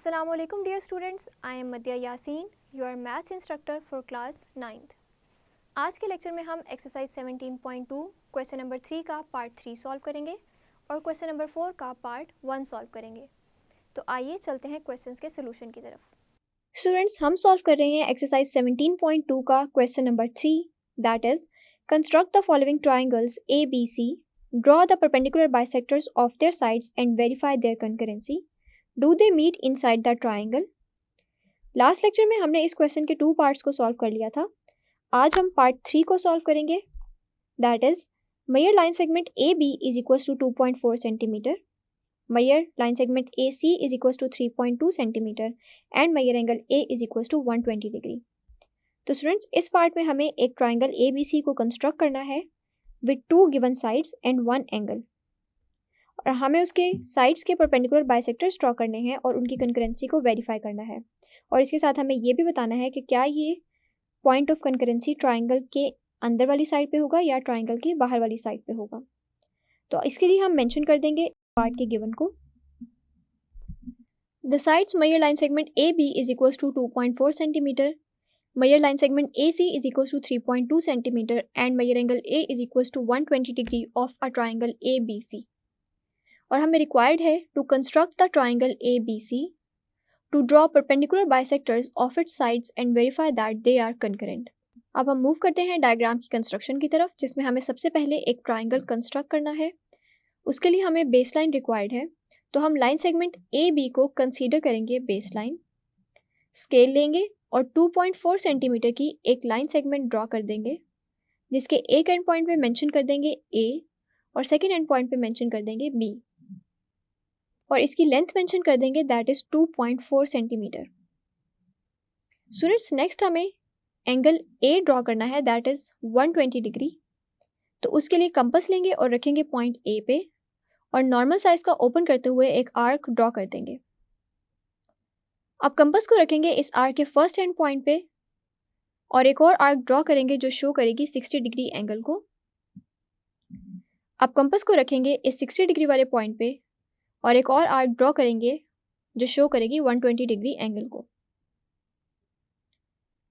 Assalamu alaikum dear students, I am Madhya Yasin, your maths instructor for class 9th. आज के lecture में हम exercise 17.2 question number 3 का part 3 solve करेंगे और क्वेश्चन नंबर 4 का पार्ट 1 सॉल्व करेंगे। तो आइए चलते हैं क्वेश्चंस के सोल्यूशन की तरफ। स्टूडेंट्स, हम सॉल्व कर रहे हैं एक्सरसाइज 17.2 का question number 3, that is construct the following triangles A B C, draw the perpendicular bisectors of their sides and verify their concurrency. Do they meet inside the triangle. Last lecture में हमने इस question के 2 parts को solve कर लिया था। आज हम पार्ट 3 को सॉल्व करेंगे, that is measure line segment A B is equals to 2.4 centimetre, measure line segment A C is equals to 3.2 centimetre and measure angle A is equals to 120 degree. तो students, इस part में हमें एक triangle A B सी को construct करना है with 2 given sides and 1 angle, और हमें उसके साइड्स के परपेंडिकुलर बाइसेक्टर्स ड्रॉ करने हैं और उनकी कंकरेंसी को वेरीफाई करना है। और इसके साथ हमें ये भी बताना है कि क्या ये पॉइंट ऑफ कंकरेंसी ट्राइंगल के अंदर वाली साइड पे होगा या ट्राइंगल के बाहर वाली साइड पे होगा। तो इसके लिए हम मेंशन कर देंगे पार्ट के गिवन को। The sides measure line segment A B is equals to 2.4 centimetre, measure line segment A C is equals to 3.2 centimetre and measure angle A is equals to 120 degree of a triangle A B C. और हमें required है to construct the triangle A B C, to draw perpendicular bisectors of its sides and verify that they are concurrent. अब हम move करते हैं diagram की construction की तरफ, जिसमें हमें सबसे पहले एक ट्राइंगल कंस्ट्रक्ट करना है। उसके लिए हमें बेस लाइन रिक्वायर्ड है, तो हम लाइन सेगमेंट ए बी को कंसीडर करेंगे बेस लाइन, स्केल लेंगे और 2.4 सेंटीमीटर की एक लाइन सेगमेंट ड्रॉ कर देंगे, जिसके एक एंड पॉइंट पे मेंशन कर देंगे ए और सेकेंड एंड पॉइंट पे मेंशन कर देंगे बी, और इसकी लेंथ मेंशन कर देंगे that is 2.4 centimetre. Students, next हमें एंगल ए ड्रॉ करना है दैट इज 120 डिग्री। तो उसके लिए कंपास लेंगे और रखेंगे पॉइंट ए पे और नॉर्मल साइज का ओपन करते हुए एक आर्क ड्रॉ कर देंगे। अब कंपास को रखेंगे इस आर्क के फर्स्ट एंड पॉइंट पे और एक और आर्क ड्रॉ करेंगे जो शो करेगी 60 डिग्री एंगल को। अब कंपास को रखेंगे इस 60 डिग्री वाले पॉइंट पे और एक और आर्क ड्रॉ करेंगे जो शो करेगी 120 डिग्री एंगल को।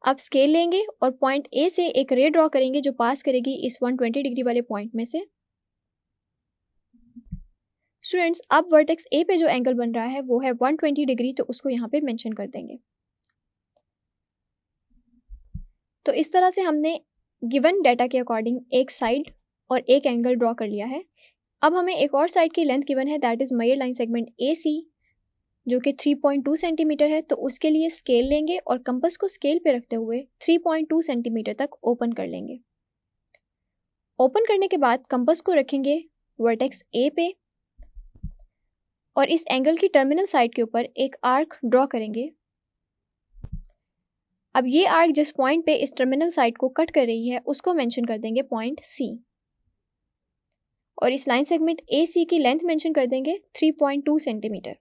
अब स्केल लेंगे और पॉइंट ए से एक रे ड्रॉ करेंगे जो पास करेगी इस 120 डिग्री वाले पॉइंट में से। स्टूडेंट्स, अब वर्टेक्स ए पे जो एंगल बन रहा है वो है 120 डिग्री, तो उसको यहाँ पे मेंशन कर देंगे। तो इस तरह से हमने गिवन डाटा के अकॉर्डिंग एक साइड और एक एंगल ड्रॉ कर लिया है। अब हमें एक और साइड की लेंथ गिवन है that is measure line segment A C जो कि 3.2 सेंटीमीटर है। तो उसके लिए स्केल लेंगे और कंपास को स्केल पे रखते हुए 3.2 सेंटीमीटर तक ओपन कर लेंगे। ओपन करने के बाद कंपास को रखेंगे वर्टेक्स ए पे और इस एंगल की टर्मिनल साइड के ऊपर एक आर्क ड्रॉ करेंगे। अब ये आर्क जिस पॉइंट पे इस टर्मिनल साइड को कट कर रही है उसको मेंशन कर देंगे पॉइंट सी, और इस लाइन सेगमेंट ए सी की लेंथ मेंशन कर देंगे 3.2 सेंटीमीटर।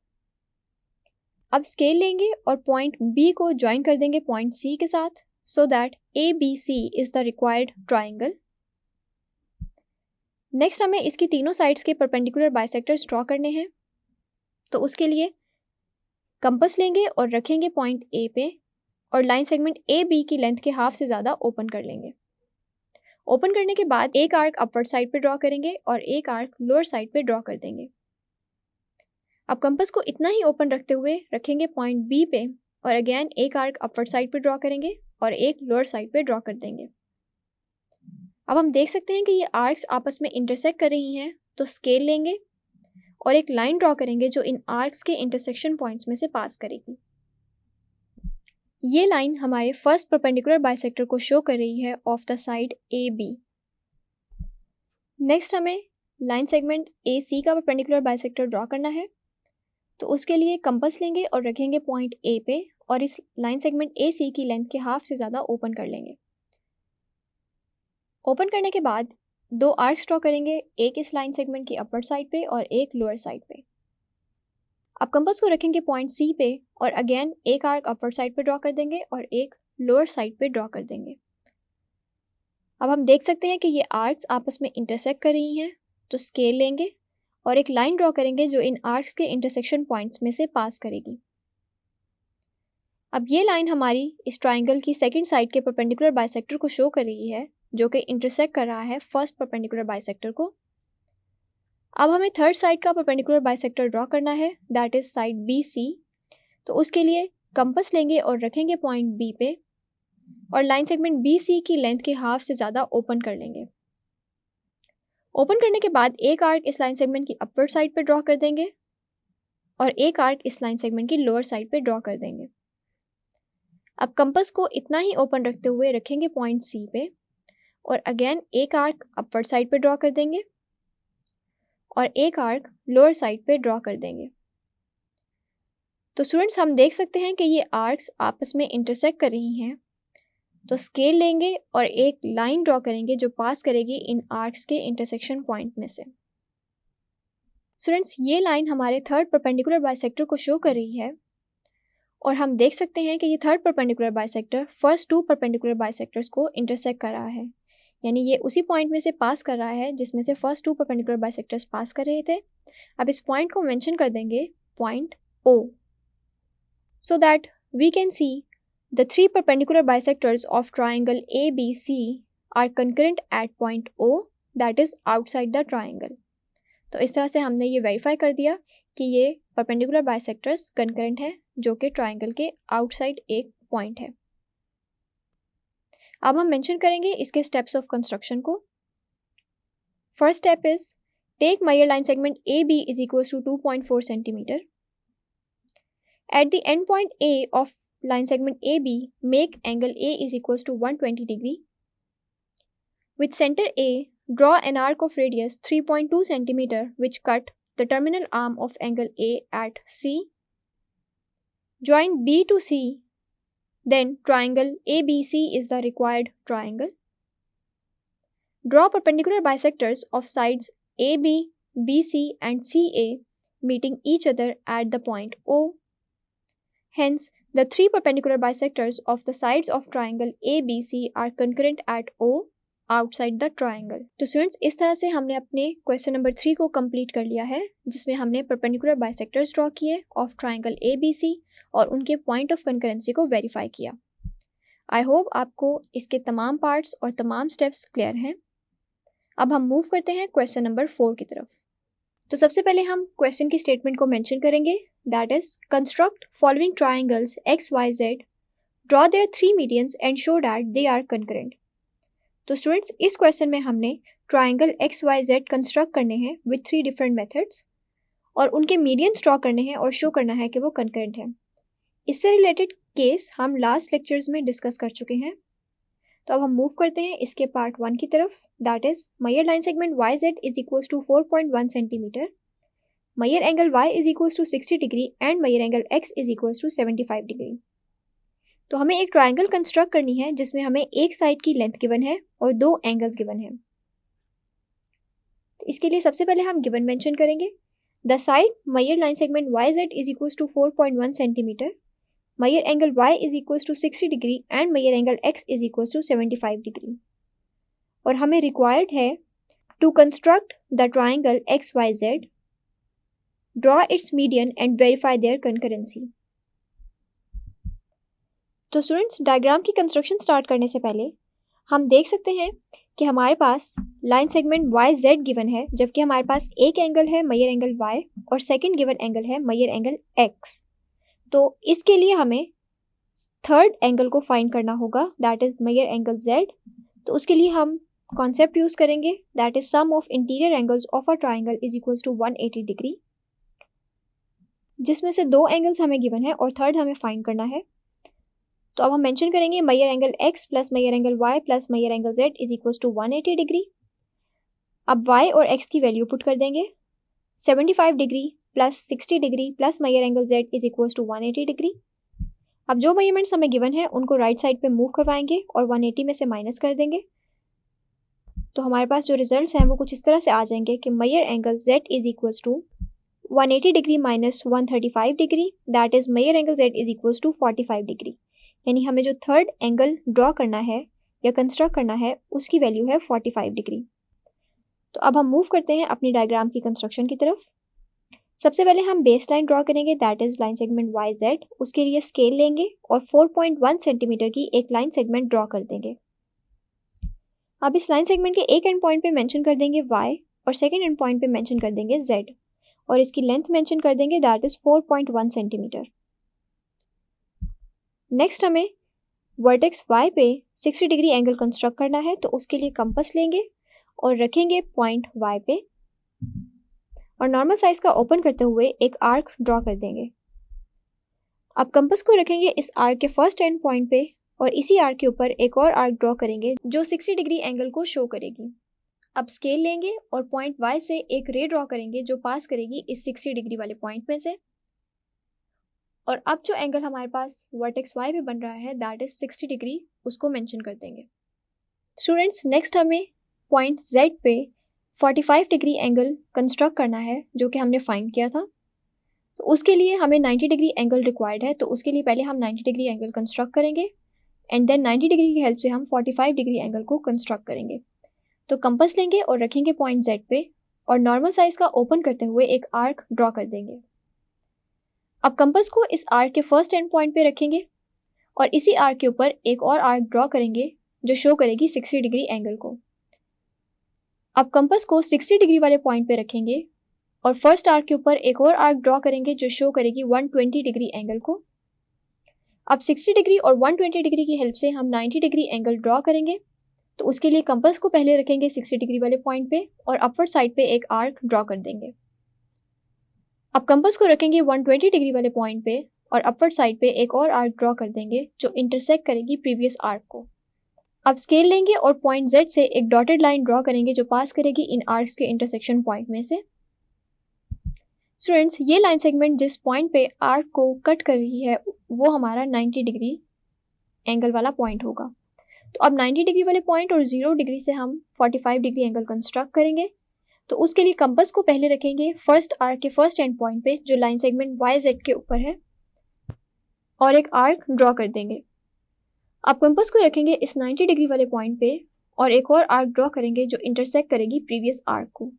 अब स्केल लेंगे और पॉइंट बी को ज्वाइन कर देंगे पॉइंट सी के साथ, so that A B C is the required triangle. Next हमें इसकी तीनों साइड्स के परपेंडिकुलर बाइसेक्टर्स ड्रॉ करने हैं। तो उसके लिए कंपास लेंगे और रखेंगे पॉइंट ए पे और लाइन सेगमेंट ए बी की लेंथ के हाफ से ज़्यादा ओपन कर लेंगे। ओपन करने के बाद एक आर्क अपवर्ड साइड पे ड्रॉ करेंगे और एक आर्क लोअर साइड पे ड्रॉ कर देंगे। अब कंपास को इतना ही ओपन रखते हुए रखेंगे पॉइंट बी पे और अगेन एक आर्क अपवर्ड साइड पे ड्रॉ करेंगे और एक लोअर साइड पे ड्रॉ कर देंगे। अब हम देख सकते हैं कि ये आर्क्स आपस में इंटरसेक्ट कर रही हैं, तो स्केल लेंगे और एक लाइन ड्रॉ करेंगे जो इन आर्क्स के इंटरसेक्शन पॉइंट्स में से पास करेगी। ये लाइन हमारे फर्स्ट परपेंडिकुलर बाइसेक्टर को शो कर रही है of the side A B. Next हमें लाइन सेगमेंट ए सी का परपेंडिकुलर बाइसेक्टर ड्रॉ करना है। तो उसके लिए कंपास लेंगे और रखेंगे पॉइंट ए पे और इस लाइन सेगमेंट ए सी की लेंथ के हाफ से ज़्यादा ओपन कर लेंगे। ओपन करने के बाद 2 आर्क्स ड्रॉ करेंगे, एक इस लाइन सेगमेंट की अपर साइड पे और एक लोअर साइड पे। अब कंपास को रखेंगे पॉइंट सी पे और अगेन एक आर्क अपर साइड पे ड्रॉ कर देंगे और एक लोअर साइड पे ड्रॉ कर देंगे। अब हम देख सकते हैं कि ये आर्क्स आपस में इंटरसेक्ट कर रही हैं, तो स्केल लेंगे और एक लाइन ड्रॉ करेंगे जो इन आर्क्स के इंटरसेक्शन पॉइंट्स में से पास करेगी। अब ये लाइन हमारी इस ट्राइंगल की सेकंड साइड के परपेंडिकुलर बाइसेक्टर को शो कर रही है, जो कि इंटरसेक्ट कर रहा है फर्स्ट परपेंडिकुलर बाइसेक्टर को। अब हमें थर्ड साइड का परपेंडिकुलर बाइसेक्टर ड्रॉ करना है, दैट इज साइड BC। तो उसके लिए कंपास लेंगे और रखेंगे पॉइंट B पे और लाइन सेगमेंट BC की लेंथ के हाफ से ज़्यादा ओपन कर लेंगे। ओपन करने के बाद एक आर्क इस लाइन सेगमेंट की अपवर्ड साइड पे ड्रॉ कर देंगे और एक आर्क इस लाइन सेगमेंट की लोअर साइड पे ड्रॉ कर देंगे। अब कंपास को इतना ही ओपन रखते हुए रखेंगे पॉइंट C पे और अगेन एक आर्क अपवर्ड साइड पे ड्रॉ कर देंगे और एक आर्क लोअर साइड पे ड्रॉ कर देंगे। तो स्टूडेंट्स, हम देख सकते हैं कि ये आर्क्स आपस में इंटरसेक्ट कर रही हैं। तो स्केल लेंगे और एक लाइन ड्रॉ करेंगे जो पास करेगी इन आर्क्स के इंटरसेक्शन पॉइंट में से। स्टूडेंट्स, ये लाइन हमारे थर्ड परपेंडिकुलर बाइसेक्टर को शो कर रही है और हम देख सकते हैं कि ये third perpendicular bisector first two perpendicular bisectors को इंटरसेक्ट कर रहा है, यानी ये उसी पॉइंट में से पास कर रहा है जिसमें से फर्स्ट टू परपेंडिकुलर बाइसेक्टर्स पास कर रहे थे। अब इस पॉइंट को मेंशन कर देंगे point O, so that we can see the three perpendicular bisectors of triangle ABC are concurrent at point O, that is outside the triangle. तो इस तरह से हमने ये वेरीफाई कर दिया कि ये परपेंडिकुलर बाइसेक्टर्स कंकरेंट हैं जो कि ट्राइंगल के आउटसाइड एक पॉइंट है। अब हम मेंशन करेंगे इसके स्टेप्स ऑफ कंस्ट्रक्शन को। First step is take Mayar line segment AB is equals to 2.4 centimeter. At the end point A of line segment AB, make angle A is equals to 120 degree. With center A, draw an arc of radius 3.2 centimeter which cut the terminal arm of angle A at C. Join B to C, then triangle ABC is the required triangle. Draw perpendicular bisectors of sides AB, BC and CA meeting each other at the point O. Hence, the three perpendicular bisectors of the sides of triangle ABC are concurrent at O outside the triangle. तो students, इस तरह से हमने अपने question number 3 को complete कर लिया है, जिसमें हमने परपेंडिकुलर बाइसेक्टर्स ड्रॉ किए ऑफ ट्राइंगल ABC और उनके पॉइंट ऑफ कंकरेंसी को वेरीफाई किया। आई होप आपको इसके तमाम पार्ट्स और तमाम स्टेप्स क्लियर हैं। अब हम मूव करते हैं क्वेश्चन नंबर 4 की तरफ। तो सबसे पहले हम क्वेश्चन की स्टेटमेंट को मेंशन करेंगे, that is construct following triangles XYZ, draw their 3 medians and show that they are concurrent. तो स्टूडेंट्स, इस क्वेश्चन में हमने ट्राइंगल XYZ कंस्ट्रक्ट करने हैं विद 3 डिफरेंट मेथड्स और उनके मीडियंस ड्रॉ करने हैं और शो करना है कि वो कंकरेंट हैं। इससे रिलेटेड केस हम लास्ट लेक्चर्स में डिस्कस कर चुके हैं। तो अब हम मूव करते हैं इसके पार्ट 1 की तरफ, that is measure line segment YZ is equals to 4.1 centimetre, measure angle Y is equals to 60 degree and measure angle X is equals to 75 degree. तो हमें एक ट्राइंगल कंस्ट्रक्ट करनी है जिसमें हमें एक साइड की लेंथ गिवन है और 2 एंगल्स गिवन है। तो इसके लिए सबसे पहले हम गिवन मेंशन करेंगे, the side measure line segment YZ is equals to 4.1 centimetre, measure angle Y is equals to 60 degree and measure angle X is equals to 75 degree. और हमें रिक्वायर्ड है to construct the triangle XYZ, draw its median and verify their concurrency. तो students, diagram की construction start करने से पहले हम देख सकते हैं कि हमारे पास लाइन सेगमेंट YZ गिवन है, जबकि हमारे पास एक एंगल है मायर एंगल Y और सेकंड गिवन एंगल है मायर एंगल X। तो इसके लिए हमें थर्ड एंगल को फाइंड करना होगा, that is measure angle Z। तो उसके लिए हम कॉन्सेप्ट यूज करेंगे, that is sum of interior angles of a triangle is equals to 180 degree, जिसमें से 2 एंगल्स हमें गिवन है और थर्ड हमें फाइंड करना है। तो अब हम मेंशन करेंगे measure angle X plus measure angle Y plus measure angle Z is equals to 180 degree. अब Y और X की वैल्यू पुट कर देंगे, 75 degree plus 60 degree plus measure angle Z is equals to 180 degree. अब जो measurements हमें given है उनको राइट साइड पे मूव करवाएंगे और 180 में से माइनस कर देंगे। तो हमारे पास जो रिजल्ट्स हैं वो कुछ इस तरह से आ जाएंगे कि measure angle Z is equals to 180 degree minus 135 degree, that is measure angle Z is equals to 45 degree. यानी हमें जो थर्ड एंगल ड्रॉ करना है या कंस्ट्रक्ट करना है उसकी वैल्यू है 45 डिग्री। तो अब हम मूव करते हैं अपनी डायग्राम की कंस्ट्रक्शन की तरफ। सबसे पहले हम बेस लाइन ड्रॉ करेंगे, that is line segment Y Z. उसके लिए स्केल लेंगे और 4.1 सेंटीमीटर की एक लाइन सेगमेंट ड्रॉ कर देंगे। अब इस लाइन सेगमेंट के एक एंड पॉइंट पे मेंशन कर देंगे y और सेकेंड एंड पॉइंट पे मेंशन कर देंगे z और इसकी लेंथ मेंशन कर देंगे, दैट इज 4.1 सेंटीमीटर। नेक्स्ट हमें वर्टेक्स y पे 60 डिग्री एंगल कंस्ट्रक्ट करना है, तो उसके लिए कंपास लेंगे और रखेंगे पॉइंट y पे और नॉर्मल साइज का ओपन करते हुए एक आर्क ड्रॉ कर देंगे। अब कंपास को रखेंगे इस आर्क के फर्स्ट एंड पॉइंट पे और इसी आर्क के ऊपर एक और आर्क ड्रॉ करेंगे जो 60 डिग्री एंगल को शो करेगी। अब स्केल लेंगे और पॉइंट y से एक रे ड्रॉ करेंगे जो पास करेगी इस 60 डिग्री वाले पॉइंट में से। और अब जो एंगल हमारे पास वर्टेक्स y पे बन रहा है, दैट इज 60 डिग्री, उसको मेंशन कर देंगे। स्टूडेंट्स, नेक्स्ट हमें पॉइंट z पे 45 डिग्री एंगल कंस्ट्रक्ट करना है जो कि हमने फाइंड किया था। तो उसके लिए हमें 90 डिग्री एंगल रिक्वायर्ड है, तो उसके लिए पहले हम 90 डिग्री एंगल कंस्ट्रक्ट करेंगे एंड देन 90 डिग्री की हेल्प से हम 45 डिग्री एंगल को कंस्ट्रक्ट करेंगे। तो कंपास लेंगे और रखेंगे पॉइंट Z पे और नॉर्मल साइज का ओपन करते हुए एक आर्क ड्रॉ कर देंगे। अब कंपास को इस आर्क के फर्स्ट एंड पॉइंट पे रखेंगे और इसी आर्क के ऊपर एक और आर्क ड्रॉ करेंगे जो शो करेगी 60 डिग्री एंगल को। अब कंपास को 60 डिग्री वाले पॉइंट पे रखेंगे और फर्स्ट आर्क के ऊपर एक और आर्क ड्रॉ करेंगे जो शो करेगी 120 डिग्री एंगल को। अब 60 डिग्री और 120 डिग्री की हेल्प से हम 90 डिग्री एंगल ड्रॉ करेंगे, तो उसके लिए कंपास को पहले रखेंगे 60 डिग्री वाले पॉइंट पे और अपर साइड पे एक आर्क ड्रॉ कर देंगे। अब कंपास को रखेंगे 120 डिग्री वाले पॉइंट पे और अपर साइड पे एक और आर्क ड्रॉ कर देंगे जो इंटरसेक्ट करेगी प्रीवियस आर्क को। अब स्केल लेंगे और पॉइंट Z से एक डॉटेड लाइन ड्रॉ करेंगे जो पास करेगी इन आर्क्स के इंटरसेक्शन पॉइंट में से। स्टूडेंट्स, ये लाइन सेगमेंट जिस पॉइंट पे आर्क को कट कर रही है वो हमारा 90 डिग्री एंगल वाला पॉइंट होगा। तो अब 90 डिग्री वाले पॉइंट और 0 डिग्री से हम 45 डिग्री एंगल कंस्ट्रक्ट करेंगे। तो उसके लिए कंपास को पहले रखेंगे फर्स्ट आर्क के फर्स्ट एंड पॉइंट पे जो लाइन सेगमेंट YZ के ऊपर है और एक आर्क ड्रॉ कर देंगे। अब कंपास को रखेंगे इस 90 डिग्री वाले पॉइंट पे और एक और आर्क ड्रॉ करेंगे जो इंटरसेक्ट करेगी प्रीवियस आर्क को।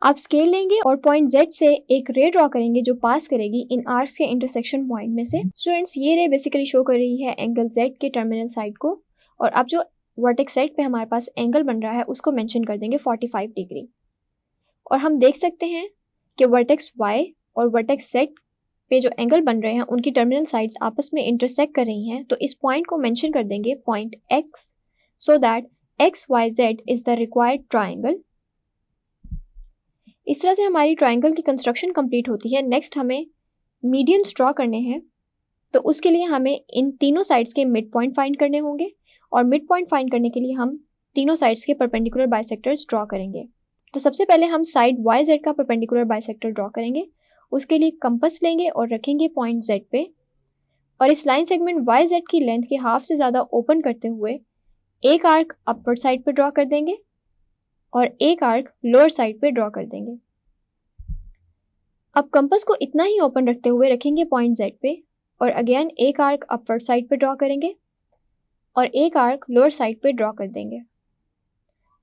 आप स्केल लेंगे और पॉइंट Z से एक रे ड्रॉ करेंगे जो पास करेगी इन आर्क्स के इंटरसेक्शन पॉइंट में से। स्टूडेंट्स, ये रे बेसिकली शो कर रही है एंगल Z के टर्मिनल साइड को और अब जो वर्टेक्स साइड पे हमारे पास एंगल बन रहा है उसको मेंशन कर देंगे 45 डिग्री। और हम देख सकते हैं कि वर्टेक्स Y और वर्टेक्स Z पे जो एंगल बन रहे हैं उनकी टर्मिनल साइड्स आपस में इंटरसेक्ट कर रही हैं, तो इस पॉइंट को मेंशन कर देंगे point X so that XYZ is the required triangle. इस तरह से हमारी ट्राइंगल की कंस्ट्रक्शन कंप्लीट होती है। नेक्स्ट हमें मीडियंस ड्रॉ करने हैं, तो उसके लिए हमें इन तीनों साइड्स के मिड पॉइंट फाइंड करने होंगे और मिड पॉइंट फाइंड करने के लिए हम तीनों साइड्स के परपेंडिकुलर बाइसेक्टर्स ड्रॉ करेंगे। तो सबसे पहले हम साइड YZ का परपेंडिकुलर बाइसेक्टर ड्रॉ करेंगे। उसके लिए कंपास लेंगे और रखेंगे पॉइंट Z पे और इस लाइन सेगमेंट YZ की लेंथ के हाफ से ज़्यादा ओपन करते हुए एक आर्क अपर साइड पे ड्रॉ कर देंगे और एक आर्क लोअर साइड पे ड्रॉ कर देंगे। अब कंपास को इतना ही ओपन रखते हुए रखेंगे पॉइंट Z पे और अगेन एक आर्क अपर साइड पे ड्रॉ करेंगे और एक आर्क लोअर साइड पे ड्रॉ कर देंगे।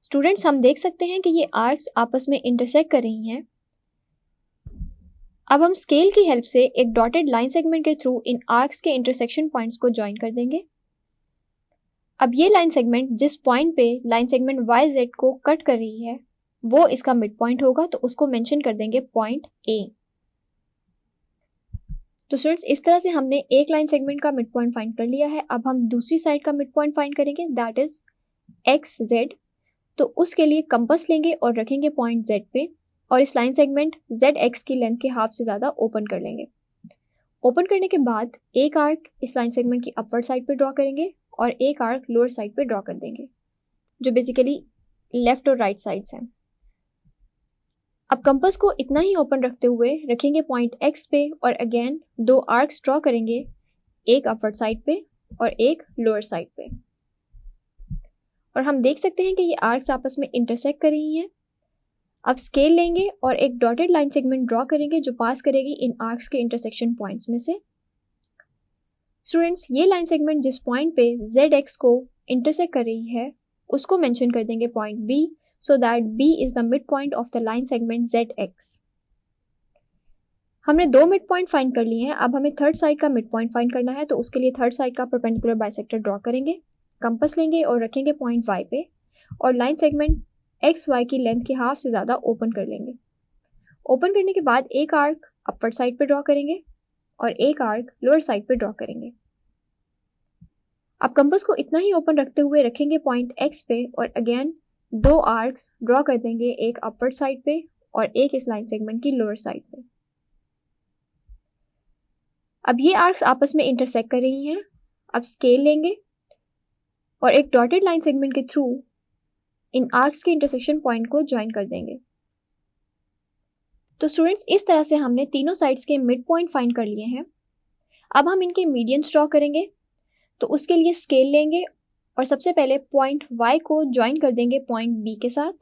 स्टूडेंट्स, हम देख सकते हैं कि ये आर्क्स आपस में इंटरसेक्ट कर रही हैं। अब हम स्केल की हेल्प से एक डॉटेड लाइन सेगमेंट के थ्रू इन आर्क्स के इंटरसेक्शन पॉइंट्स को ज्वाइन कर देंगे। अब ये लाइन सेगमेंट जिस पॉइंट पे लाइन सेगमेंट YZ को कट कर रही है वो इसका मिड पॉइंट होगा, तो उसको मेंशन कर देंगे पॉइंट A। तो स्टूडेंट्स, इस तरह से हमने एक लाइन सेगमेंट का मिड पॉइंट फाइंड कर लिया है। अब हम दूसरी साइड का मिड पॉइंट फाइंड करेंगे, दैट इज XZ। तो उसके लिए कंपास लेंगे और रखेंगे पॉइंट Z पे और इस लाइन सेगमेंट ZX की लेंथ के हाफ से ज़्यादा ओपन कर लेंगे। ओपन करने के बाद एक आर्क इस लाइन सेगमेंट की अपर साइड पे ड्रॉ करेंगे और एक आर्क लोअर साइड पे ड्रॉ कर देंगे जो बेसिकली लेफ्ट और राइट साइड्स हैं। अब कंपास को इतना ही ओपन रखते हुए रखेंगे पॉइंट X पे और अगेन दो आर्क्स ड्रॉ करेंगे, एक अपर साइड पे और एक लोअर साइड पे। और हम देख सकते हैं कि ये आर्क्स आपस में इंटरसेक्ट कर रही हैं। अब स्केल लेंगे और एक डॉटेड लाइन सेगमेंट ड्रॉ करेंगे जो पास करेगी इन आर्क्स के इंटरसेक्शन पॉइंट्स में से। स्टूडेंट्स, ये लाइन सेगमेंट जिस पॉइंट पे ZX को इंटरसेक्ट कर रही है उसको मेंशन कर देंगे point B so that B is the mid point of the line segment ZX। हमने दो मिड पॉइंट फाइंड कर लिए हैं, अब हमें थर्ड साइड का मिड पॉइंट फाइंड करना है। तो उसके लिए थर्ड साइड का परपेंडिकुलर बाइसेक्टर ड्रॉ करेंगे, कंपास लेंगे और रखेंगे पॉइंट y पे, और लाइन सेगमेंट एक्स वाई की लेंथ के हाफ से ज़्यादा ओपन कर लेंगे। ओपन करने के बाद एक आर्क अपर साइड पे ड्रॉ करेंगे और एक आर्क लोअर साइड पे ड्रॉ करेंगे। अब कंपास को इतना ही ओपन रखते हुए रखेंगे पॉइंट x पे और अगेन दो आर्क्स ड्रॉ कर देंगे, एक अपर साइड पे और एक इस लाइन सेगमेंट की लोअर साइड पे। अब ये आर्क्स आपस में इंटरसेक्ट कर रही हैं। अब स्केल लेंगे और एक डॉटेड लाइन सेगमेंट के थ्रू इन आर्क्स के इंटरसेक्शन पॉइंट को ज्वाइन कर देंगे। तो स्टूडेंट्स, इस तरह से हमने तीनों साइड्स के मिड पॉइंट फाइंड कर लिए हैं। अब हम इनके मीडियंस ड्रॉ करेंगे। तो उसके लिए स्केल लेंगे और सबसे पहले पॉइंट y को ज्वाइन कर देंगे पॉइंट b के साथ।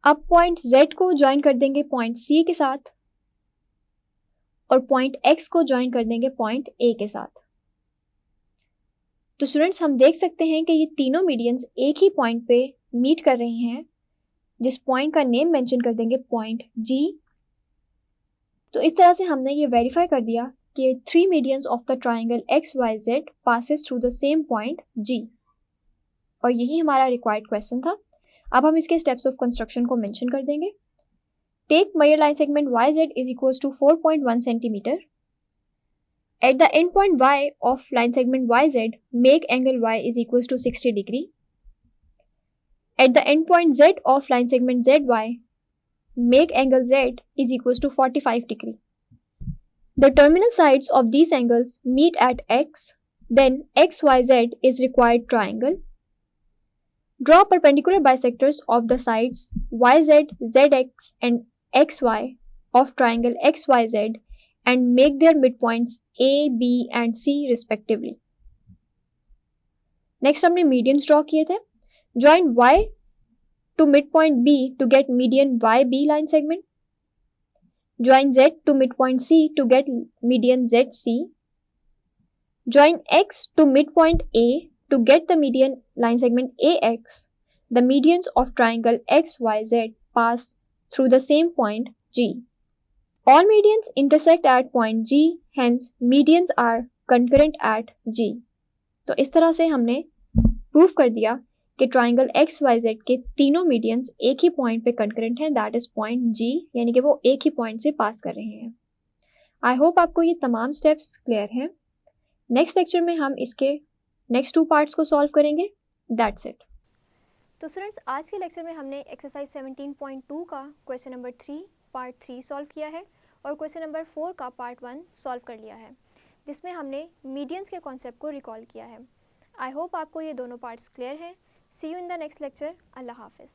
अब पॉइंट z को ज्वाइन कर देंगे पॉइंट c के साथ और पॉइंट x को ज्वाइन कर देंगे पॉइंट a के साथ। तो स्टूडेंट्स, हम देख सकते हैं कि ये तीनों मीडियंस एक ही पॉइंट पे मीट कर रही हैं, जिस पॉइंट का नेम मेंशन कर देंगे पॉइंट G। तो इस तरह से हमने ये वेरीफाई कर दिया कि three medians of the triangle XYZ passes through the same point G, और यही हमारा रिक्वायर्ड क्वेश्चन था। अब हम इसके स्टेप्स ऑफ कंस्ट्रक्शन को मेंशन कर देंगे। Take measure line segment YZ is equals to 4.1 centimetre. At the end point Y of line segment YZ, make angle Y is equals to 60 degree. At the end point Z of line segment ZY, make angle Z is equals to 45 degree. The terminal sides of these angles meet at X, then XYZ is required triangle. Draw perpendicular bisectors of the sides YZ, ZX and XY of triangle XYZ and make their midpoints A, B and C respectively. Next हमने medians draw किए थे. Join Y to midpoint B to get median YB line segment. Join Z to midpoint C to get median ZC. Join X to midpoint A to get the median line segment AX. The medians of triangle XYZ pass through the same point G. All medians intersect at point G, hence medians are concurrent at G. तो इस तरह से हमने proof कर दिया कि triangle XYZ के तीनों मीडियंस एक ही पॉइंट पे कंकरेंट हैं, दैट इज पॉइंट G, यानी कि वो एक ही पॉइंट से पास कर रहे हैं। आई होप आपको ये तमाम स्टेप्स क्लियर हैं। नेक्स्ट लेक्चर में हम इसके नेक्स्ट टू पार्ट्स को सॉल्व करेंगे। That's it. तो स्टूडेंट्स, आज के लेक्चर में हमने एक्सरसाइज 17.2 का क्वेश्चन नंबर 3 पार्ट 3 सॉल्व किया है और क्वेश्चन नंबर 4 का पार्ट 1 सॉल्व कर लिया है, जिसमें हमने मीडियंस के कॉन्सेप्ट को रिकॉल किया है। आई होप आपको ये दोनों पार्ट्स क्लियर हैं। See you in the next lecture. अल्लाह हाफिज़।